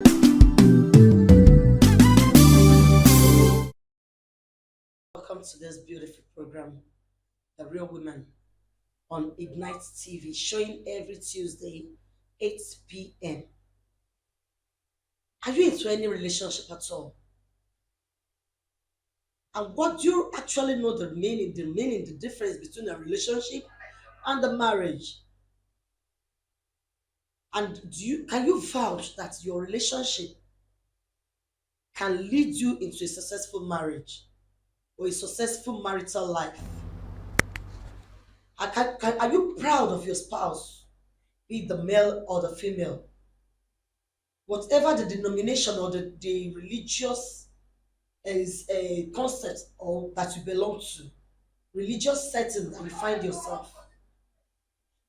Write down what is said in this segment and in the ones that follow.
Welcome to this beautiful program, The Real Women, on Ignite TV, showing every Tuesday, 8 p.m. Are you into any relationship at all? And what do you actually know the difference between a relationship and a marriage? And can you vouch that your relationship can lead you into a successful marriage or a successful marital life? Are you proud of your spouse, be it the male or the female? Whatever the denomination or the religious is a concept or that you belong to, religious setting that you find yourself,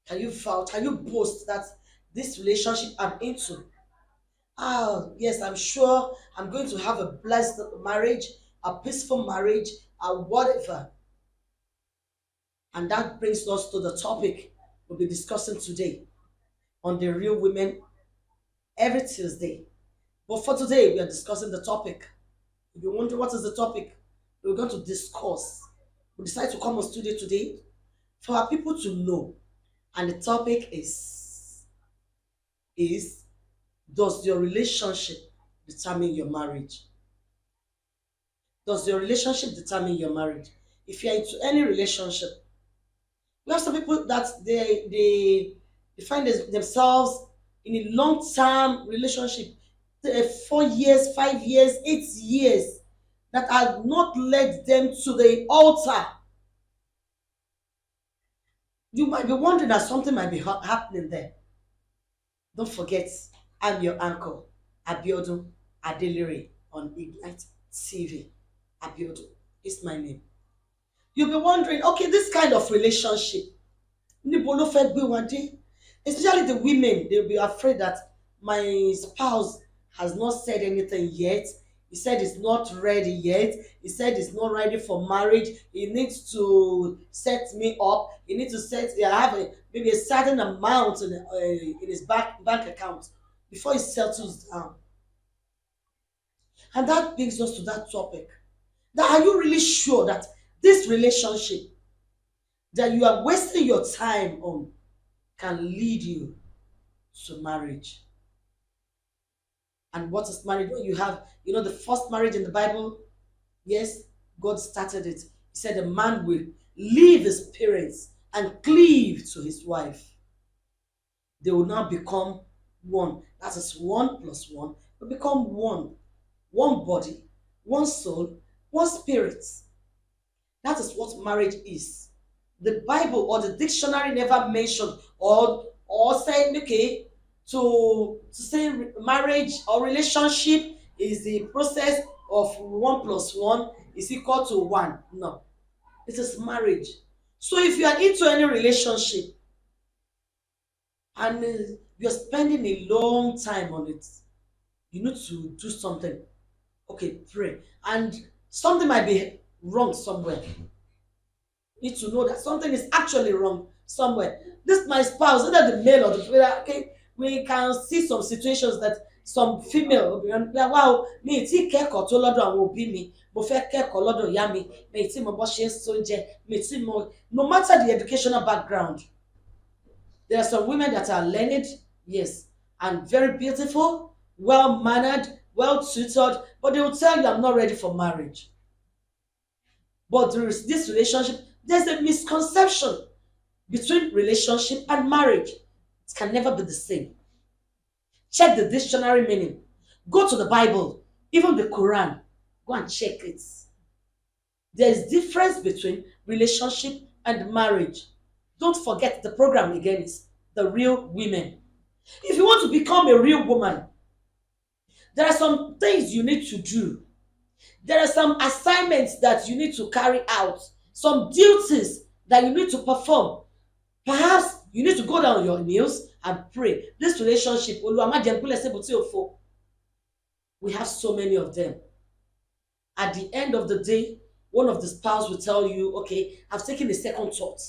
can you vouch, can you boast that this relationship I'm into, yes, I'm sure I'm going to have a blessed marriage, a peaceful marriage, whatever. And that brings us to the topic we'll be discussing today on the Real Women every Tuesday. But for today, we are discussing the topic. If you wonder what is the topic we're going to discuss, we decided to come on studio today for our people to know. And the topic is does your relationship determine your marriage? Does your relationship determine your marriage? If you're into any relationship, we have some people that they find themselves in a long-term relationship, 4 years, 5 years, 8 years, that have not led them to the altar. You might be wondering that something might be happening there. Don't forget, I'm your uncle, Abiodun Adelere, on Ignite TV. Abiodun is my name. You'll be wondering, okay, this kind of relationship, níbo ló fẹ́ gbé wa dé? Especially the women, they'll be afraid that my spouse has not said anything yet. He said he's not ready yet. He said he's not ready for marriage. He needs to set me up. He needs to have maybe a certain amount in his bank account before he settles down. And that brings us to that topic. That are you really sure that this relationship that you are wasting your time on can lead you to marriage? And what is marriage? When you have, the first marriage in the Bible, yes, God started it. He said a man will leave his parents and cleave to his wife. They will now become one. That is 1 plus 1 will become one. One body, one soul, one spirit. That is what marriage is. The Bible or the dictionary never mentioned or saying, okay, to say marriage or relationship is the process of 1 plus 1 is equal to 1. No, it is marriage. So if you are into any relationship and you're spending a long time on it, you need to do something. Okay, pray. And something might be wrong somewhere. You need to know that something is actually wrong somewhere. This my spouse, either the male or the female, okay, we can see some situations that some female will be like, wow, mi ti kẹ́kọ̀ọ́ tó lọ́dọ̀ àwọn òbí mi, mo fẹ́ kẹ́kọ̀ọ́ lọ́dọ̀ ìyá mi ti mo bó ṣe ń sóúnjẹ, mi ti mo, no matter the educational background. There are some women that are learned, yes, and very beautiful, well mannered, well tutored, but they will tell you I'm not ready for marriage. But there is this relationship, there's a misconception between relationship and marriage. It can never be the same. Check the dictionary meaning. Go to the Bible, even the Quran. Go and check it. There is difference between relationship and marriage. Don't forget the program again is The Real Women. If you want to become a real woman, there are some things you need to do. There are some assignments that you need to carry out, some duties that you need to perform. Perhaps you need to go down on your knees and pray. This relationship, we have so many of them. At the end of the day, one of the spouse will tell you, okay, I've taken a second thought.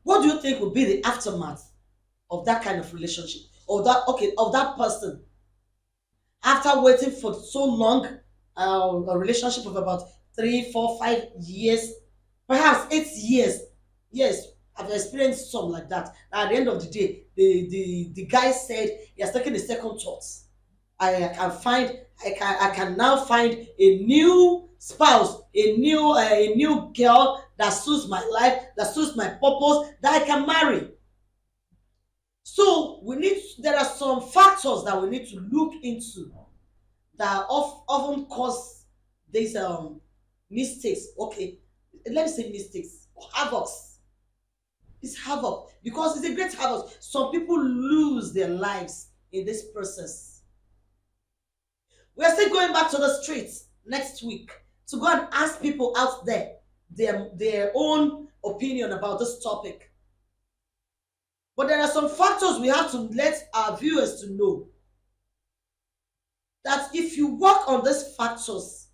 What do you think will be the aftermath of that kind of relationship? of that person after waiting for so long, a relationship of about 3 4 5 years, perhaps 8 years. Yes, I've experienced some like that. At the end of the day, the guy said he has taken a second thought. I can now find a new spouse, a new girl that suits my life, that suits my purpose, that I can marry. So there are some factors that we need to look into that often cause these mistakes. Okay, let me say mistakes, havocs. It's havoc because it's a great havoc. Some people lose their lives in this process. We are still going back to the streets next week to go and ask people out there their own opinion about this topic. But there are some factors we have to let our viewers to know that if you work on these factors,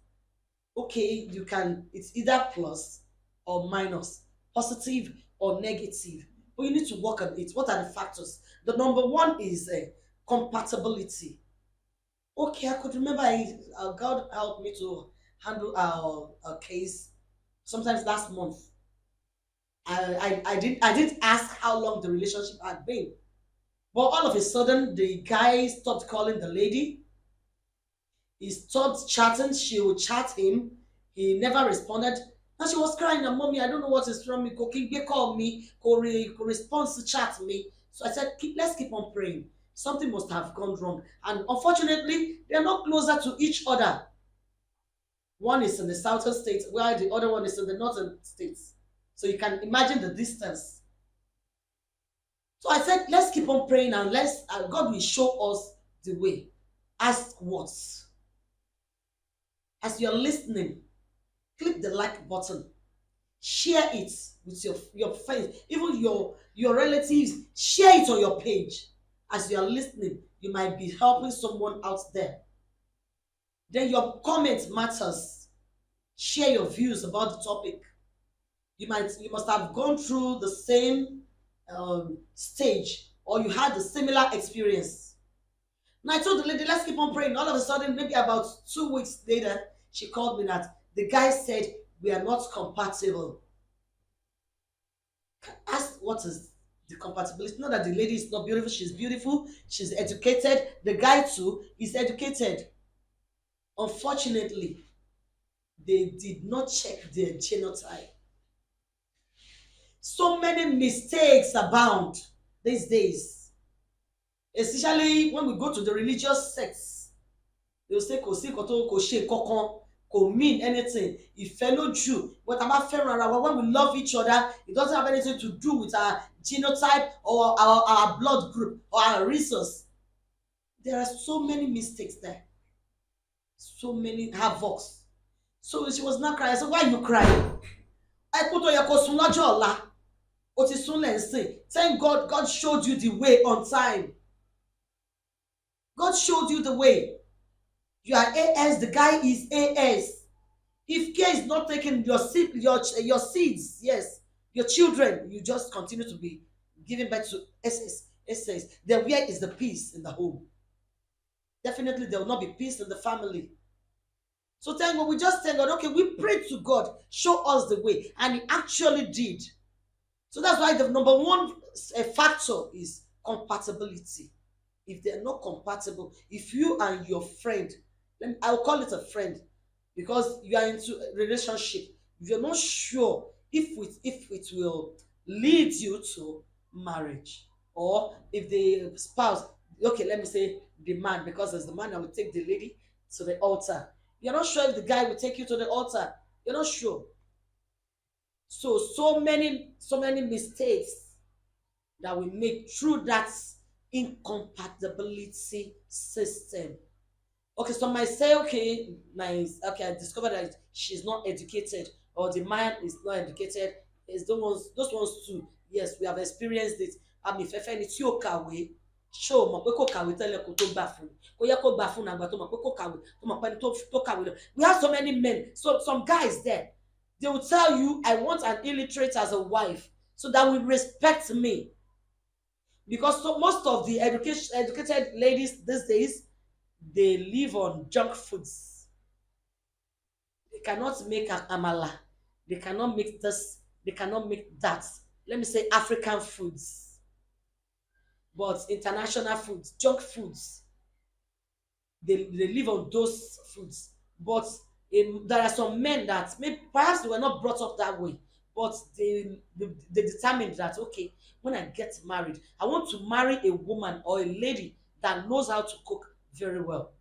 okay, you can, it's either plus or minus, positive or negative, but you need to work on it. What are the factors? The number one is compatibility. Okay, I could remember God helped me to handle our case sometimes last month. I didn't ask how long the relationship had been, but all of a sudden the guy stopped calling the lady. He stopped chatting. She would chat him. He never responded. And she was crying, and mommy, I don't know what is wrong. Me, Kokingbe call me, ko respond to chat me. So I said, let's keep on praying. Something must have gone wrong. And unfortunately, they are not closer to each other. One is in the southern states, while the other one is in the northern states. So you can imagine the distance. So I said, let's keep on praying, and God will show us the way. Ask what? As you're listening, click the like button, share it with your friends, even your relatives. Share it on your page. As you're listening, you might be helping someone out there. Then your comment matters. Share your views about the topic. You must have gone through the same stage, or you had a similar experience. And I told the lady, let's keep on praying. All of a sudden, maybe about 2 weeks later, she called me that the guy said we are not compatible. Ask what is the compatibility. Not that the lady is not beautiful, she's beautiful, she's educated. The guy too is educated. Unfortunately, they did not check their genotype. So many mistakes abound these days, especially when we go to the religious sects. They will say kò sí nǹkan tó kò ṣe kankan, kò mean anything. Ìfẹ́ lójú, but a bá fẹ́ràn ara wa, when we love each other, it doesn't have anything to do with our genotype or our blood group or our resource. There are so many mistakes there, so many havocs. So she was not crying. I said, why are you crying? Ẹ kú tó yẹ kó sùn lọ́jọ́ ọ̀la. O ti sún lẹ́sìn. Thank God, God showed you the way on time. God showed you the way. You are AS, the guy is AS. If care is not taken, your seeds, yes, your children, you just continue to be giving back to SS. Then where is the peace in the home? Definitely there will not be peace in the family. So thank God, we just thank God, okay, we prayed to God, show us the way, and He actually did. So that's why the number one factor is compatibility. If they're not compatible, if you and your friend, I'll call it a friend, because you are into a relationship, if you're not sure if it will lead you to marriage, or if the spouse, okay, let me say the man, because as the man that will take the lady to the altar, you're not sure if the guy will take you to the altar. You're not sure. So many mistakes that we make through that incompatibility system. Okay, some might say, okay, nice, okay, I discovered that she's not educated, or the man is not educated. It's those ones too. Yes, we have experienced it. Àmì ìfẹ́fẹ́ ni tí ó kàwé, ṣé o mọ̀ pé kò kàwé tẹ́lẹ̀ kó tó gbà fún un, kó yẹ kó gbà fún un àgbà tó mọ̀ pé kò kàwé, tó mọ̀ pé ẹni tó kàwé lọ. We have so many men, some guys there, they will tell you, I want an illiterate as a wife so that will respect me. because most of the educated ladies these days, they live on junk foods. They cannot make an amala, they cannot make this, they cannot make that. Let me say African foods, but international foods, junk foods, they live on those foods. But there are some men that maybe perhaps they were not brought up that way, but they determined that, okay, when I get married, I want to marry a woman or a lady that knows how to cook very well.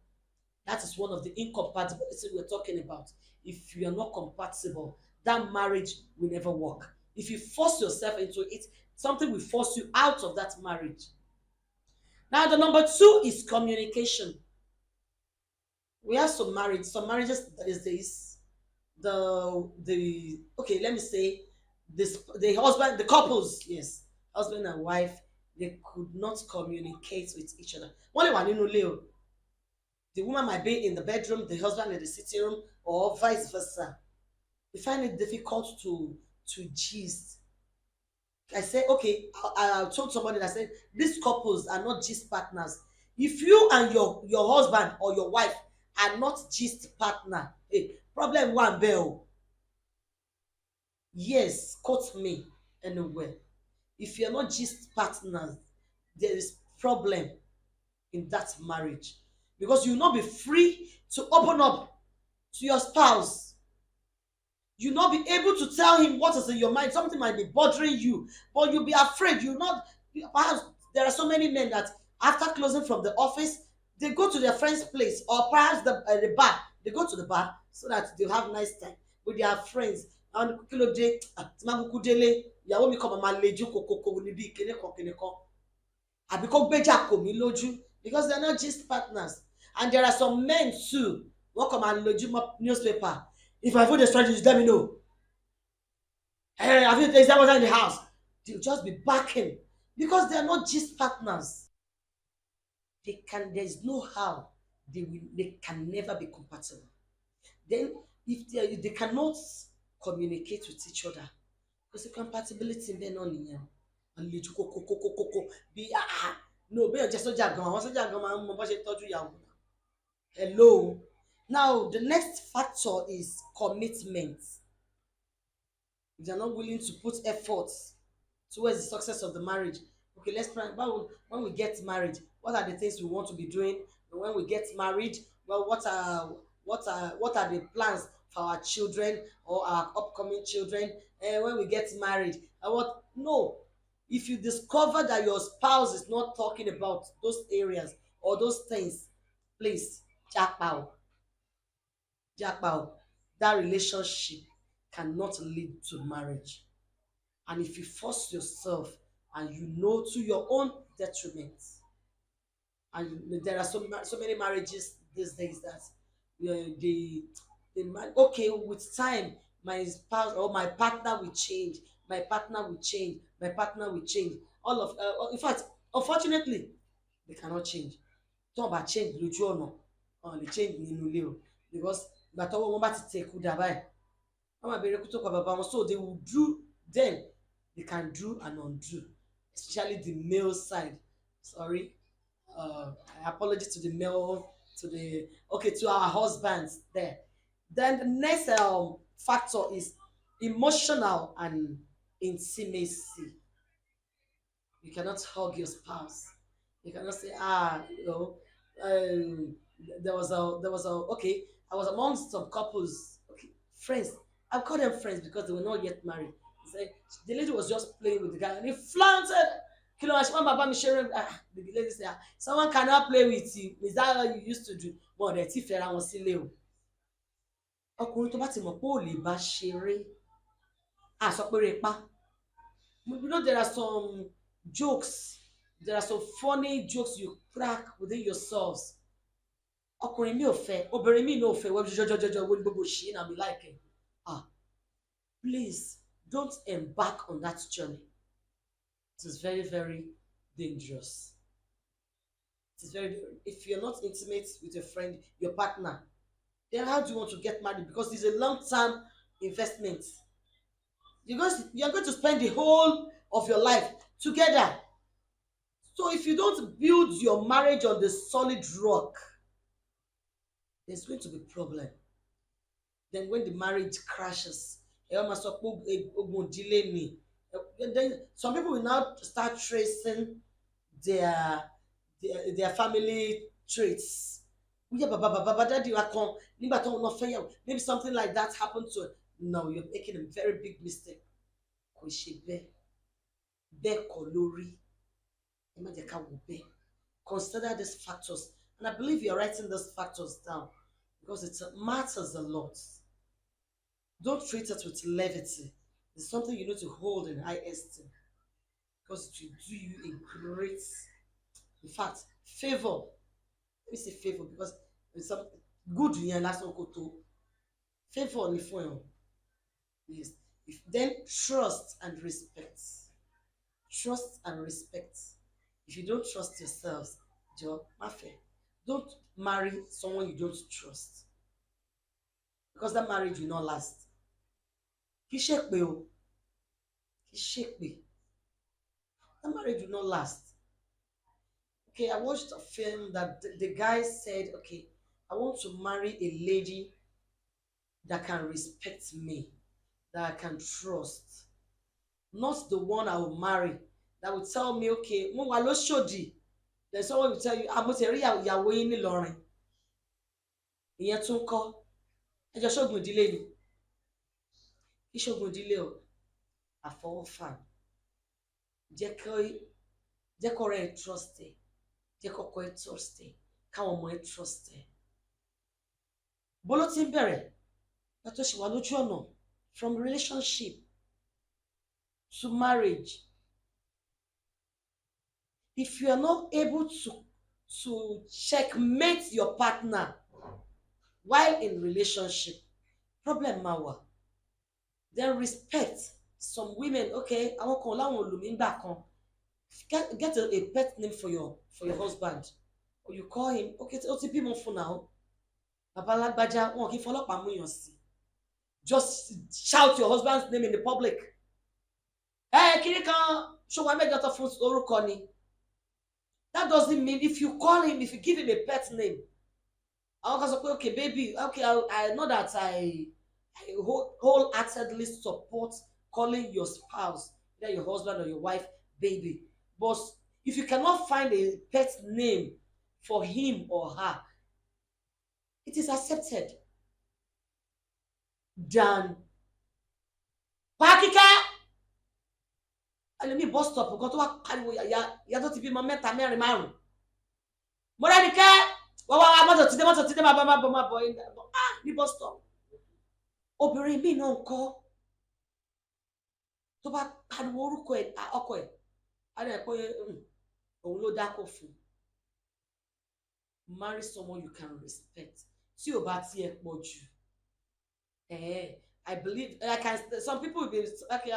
That is one of the incompatibilities we're talking about. If you are not compatible, that marriage will never work. If you force yourself into it, something will force you out of that marriage. Now the number two is communication. We have some marriages these days, the okay, let me say this, the husband, the couples, yes, husband and wife, they could not communicate with each other. Wọ́n lè wà nínú ilé o, the woman might be in the bedroom, the husband in the sitting room, or vice versa. They find it difficult to gist. I say, okay, I told somebody that said these couples are not gist partners. If you and your husband or your wife are not gist partner, hey, problem one bell. Yes, quote me anywhere. If you're not gist partners, there is problem in that marriage, because you will not be free to open up to your spouse. You not be able to tell him what is in your mind. Something might be bothering you, but you'll be afraid. You not, perhaps there are so many men that after closing from the office, they go to their friend's place, or perhaps the bar. They go to the bar so that they'll have nice time with their friends. And kí ló dé, tí máa kúkú délé, ìyàwó mi kàn máa lejú kòkòkò níbi ìkéde kan àbí kó gbéjà kò mí lójú, because they're not just partners. And there are some men too, wọ́n kàn máa lójú newspaper. If my food is ready, let me know. Hey, have you, is that water in the house? They'll just be backing, because they're not just partners. There's no how they can never be compatible. Then if they cannot communicate with each other, because the compatibility ń bẹ náà nìyẹn. Àlejò kókókókókó bí no bẹ́ẹ̀ jẹ́ sójà gan, àwọn sójà gan máa ń mọ bó ṣe tọ́jú ìyàwó náà. Hello. Now the next factor is commitment. If they are not willing to put effort towards the success of the marriage, okay, let's plan. When we get married, what are the things we want to be doing? When we get married, well, what are the plans for our children or our upcoming children? When we get married, what? No. If you discover that your spouse is not talking about those areas or those things, please, jackpot, jackpot. That relationship cannot lead to marriage. And if you force yourself, and you know to your own detriment, and there are so many marriages these days that okay, with time my spouse or my partner will change, my partner will change, my partner will change. All of in fact, unfortunately, they cannot change. Tí wọ́n bá change lójú ọ̀nà, wọ́n lè change nínú ilé o, because ìgbà tọ́wọ́ wọn bá ti tẹ̀ kú dà báyìí, wọ́n máa bẹ̀rẹ̀ kú tó pa bàbá wọn. So they will do, then they can do and undo, especially the male side. Sorry, apology to the male, to the, okay, to our husbands there. Then the next factor is emotional and intimacy. You cannot hug your spouse. You cannot say, um, there was a okay. I was amongst some couples, okay, friends. I call them friends because they were not yet married. He said the lady was just playing with the guy and he flaunted. Kilo Ashman Baba mi sharing. The lady said, someone cannot play with you. Is that what you used to do? Well, the tea fẹ́ra wọn sílé o. Ọkùnrin tó bá ti mọ̀ pé ò lè bá ṣeré, sọ pé repa. You know, there are some jokes, there are some funny jokes you crack within yourselves. Ọkùnrin mi ò fẹ́, obìnrin mi náà ò fẹ́, wọ́n jọjọjọjọ wo ni gbogbo ṣì ń àmì láìpẹ́. Please don't embark on that journey. It is very, very dangerous. It is very, very, if you're not intimate with your friend, your partner, then how do you want to get married? Because it's a long-term investment. You're going to spend the whole of your life together. So if you don't build your marriage on the solid rock, there's going to be problem. Then when the marriage crashes, ẹ wá máa sọ pé ogun ìdílé ni. Then some people will now start tracing their their family traits. Bóyá bàbá dáàdi wa kan nígbà tó ń lọ fẹ́yàwó, maybe something like that happened to her. No, you're making a very big mistake. Kò ṣe bẹ́ẹ̀, bẹ́ẹ̀ kọ́ lórí. Ẹ má jẹ́ ká wò bẹ́ẹ̀. Consider these factors, and I believe you're writing these factors down because it matters a lot. Don't treat it with levity. It's something you need to hold in high esteem because it will do you a great, in fact, favor. Let me say favor because it's some good yẹn lásán kò tó. Favor ni fún ẹ. Yes. Then trust and respect. Trust and respect. If you don't trust yourselves, Joe, Mafe, don't marry someone you don't trust because that marriage will not last. Kì í ṣe pé o, kì í ṣe pé that marriage will not last. Okay, I watched a film that the guy said, okay, I want to marry a lady that can respect me, that I can trust, not the one I will marry that will tell me, okay, mo wà lóṣòdì. Then someone will tell you, mo ti rí ìyàwó yín nílọrin. Ìyẹn tún kọ́. Ẹ jọ ṣógun ìdílé ni. Kí ṣógun ìdílé o? Àfọwọ́fà. Jẹ́ kó rẹ̀ trust ẹ. Jẹ́ kọ́kọ́ ẹ trust ẹ. Káwọn ọmọ ẹ trust ẹ. Bó ló ti ń bẹ̀rẹ̀? Pàtó ṣì wà lójú ọ̀nà from relationship to marriage. If you are not able to checkmate your partner while in relationship, problem máa wà. Then respect. Some women, okay, àwọn kan láwọn olùmígbà kan. Get a pet name for your husband. Or you call him, okay, ó ti bímọ fún now. Bàbá lágbájá, wọn kì í fọlọ́pàá mú yàn sí. Just shout your husband's name in the public. Kiri kan ṣọwọ́ mẹ́jọ tó fún orúkọ ni. That doesn't mean if you call him, if you give him a pet name. I was like, okay, baby, okay, I know that I wholeheartedly support calling your spouse, either your husband or your wife, baby. But if you cannot find a pet name for him or her, it is accepted than Pakika. And me bus stop nǹkan tó wá pariwo ìyá tó ti bímọ mẹ́ta mẹ́rin márùn. Mo rẹ́nikẹ́ wá mọ́tò ti dé máa bọ̀ ní bus stop. Obìnrin mi náà ń kọ́ tó bá pariwo orúkọ ẹ̀ ọkọ ẹ̀ á dẹ̀ pé òun ló dákọ̀ fún. Marry someone you can respect. Tí ò bá tiẹ̀ pọ̀ jù. I believe some people will be like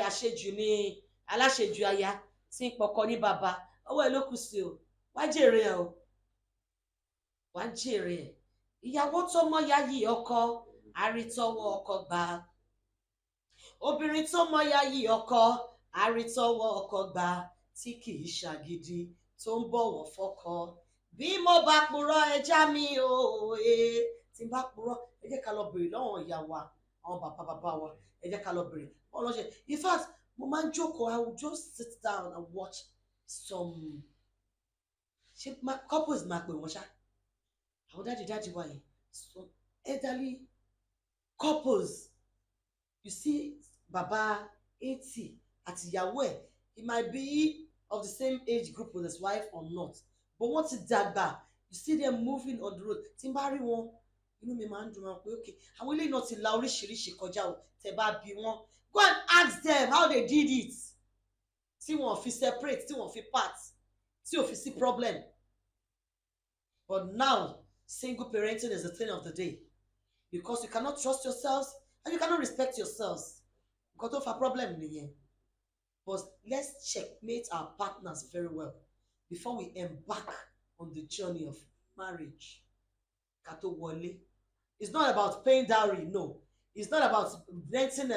àṣejù ni aláṣejù aya tí ń pọkọ ní bàbá ọwọ́ ẹ ló kù sí o wá jèrè ẹ o wá jèrè ẹ ìyàwó tó mọ̀yá yìí ọkọ àrítọ́wọ́ ọkọ gbà obìnrin tó mọ̀yá yìí ọkọ àrítọ́wọ́ ọkọ gbà tí kì í ṣàgídí tó ń bọ̀wọ̀ fọ́kọ bí mo bá purọ́ ẹja mi o tí n bá purọ́ ẹ jẹ́ ká lọ bèrè lọ́wọ́ ìyá wa àwọn bàbá wa ẹ jẹ́ ká lọ bèrè wọ́n lọ ṣe in fact mo máa ń jókòó I will just sit down and watch some couples máa pè wọ́n ṣá àwọn dáàdì wa yìí some elderly couples you see bàbá 80 àti ìyàwó ẹ̀ he might be of the same age group with his wife or not but wọ́n ti dàgbà you see them moving on the road tí n bá rí wọn inú mi máa ń dùn wọn pé okay àwọn eléyìí náà ti la oríṣiríṣi kọjá o tẹ́ bá bí wọn go and ask them how they did it tí wọn fi separate tí wọn fi part tí ò fi sí problem but now single parenting is the thing of the day because you cannot trust yourselves and you cannot respect yourselves nǹkan tó fa problem nìyẹn but let's checkmate our partners very well before we embark on the journey of marriage ká tó wọlé. It's not about paying dowry, no. It's not about renting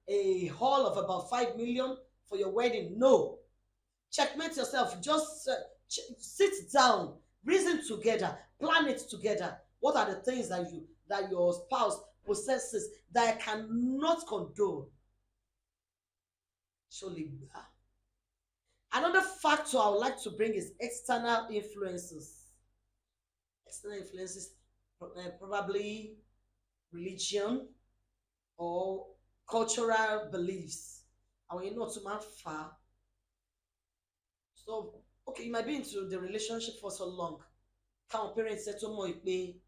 a hall of about 5 million for your wedding, no. Checkmate yourself. Just sit down, reason together, plan it together. What are the things that your spouse possesses that I cannot condone? Surely. Another factor I would like to bring is external influences. External influences, probably religion or cultural beliefs. Àwọn yẹn náà tún máa ń fà á. So, okay, you might be into the relationship for so long. Káwọn parents ẹ tó mọ̀ pé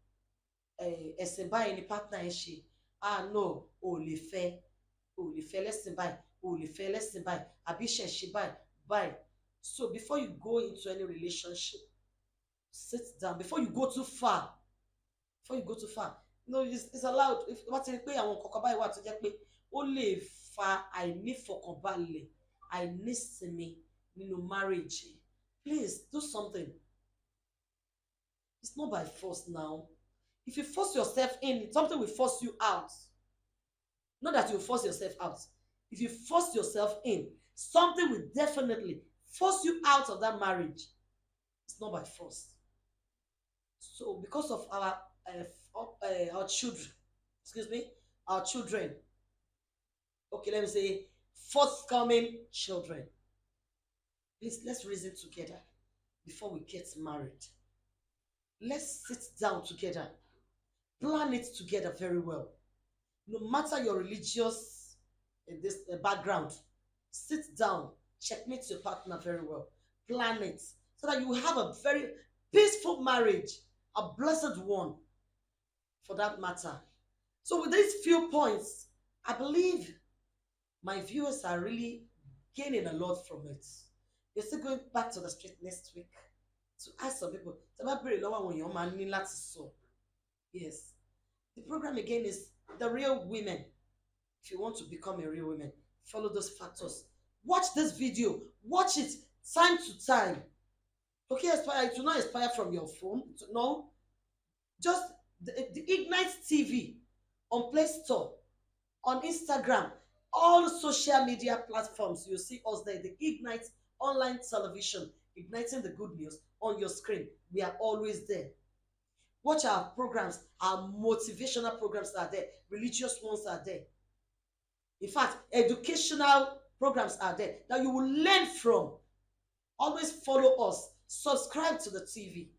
ẹ̀sìn báyìí ni partner ẹ ṣe. Ah no, o ò lè fẹ́, o ò lè fẹ́ lẹ́sìn báyìí, o ò lè fẹ́ lẹ́sìn báyìí, àbí ṣẹ̀ṣẹ̀ báyìí, báyìí. So before you go into any relationship, sit down. Before you go too far, before you go too far, no, it's allowed. If wọ́n ti rí pé àwọn kọ̀ọ̀kan báyìí wà tó jẹ́ pé ó lè fa àìnífọkànbalẹ̀, àìnísinmi nínú marriage, please do something. It's not by force now. If you force yourself in, something will force you out. Not that you force yourself out. If you force yourself in, something will definitely force you out of that marriage. It's not by force. So because of our children, excuse me, our children, okay, let me say forthcoming children, please, let's reason together before we get married. Let's sit down together, plan it together very well. No matter your religious this background, sit down, checkmate your partner very well, plan it so that you will have a very peaceful marriage, a blessed one for that matter. So with these few points, I believe my viewers are really gaining a lot from it. We're still going back to the street next week to ask some people. Yes. The program again is the real women. If you want to become a real woman, follow those factors. Watch this video. Watch it time to time. Okay, expire. It will not expire from your phone. No, just the Ignite TV on Play Store, on Instagram, all social media platforms. You see us there. The Ignite online television, igniting the good news on your screen. We are always there. Watch our programs. Our motivational programs are there. Religious ones are there. In fact, educational programs are there that you will learn from. Always follow us. Subscribe to the TV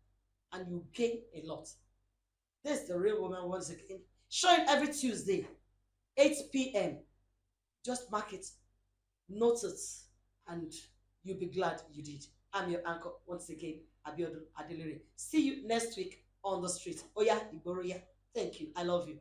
and you gain a lot. This is the real woman once again. Showing every Tuesday, 8 p.m. Just mark it, note it, and you'll be glad you did. I'm your anchor once again, Abiodun Adelere. See you next week on the street. Oya Igoroya. Thank you. I love you.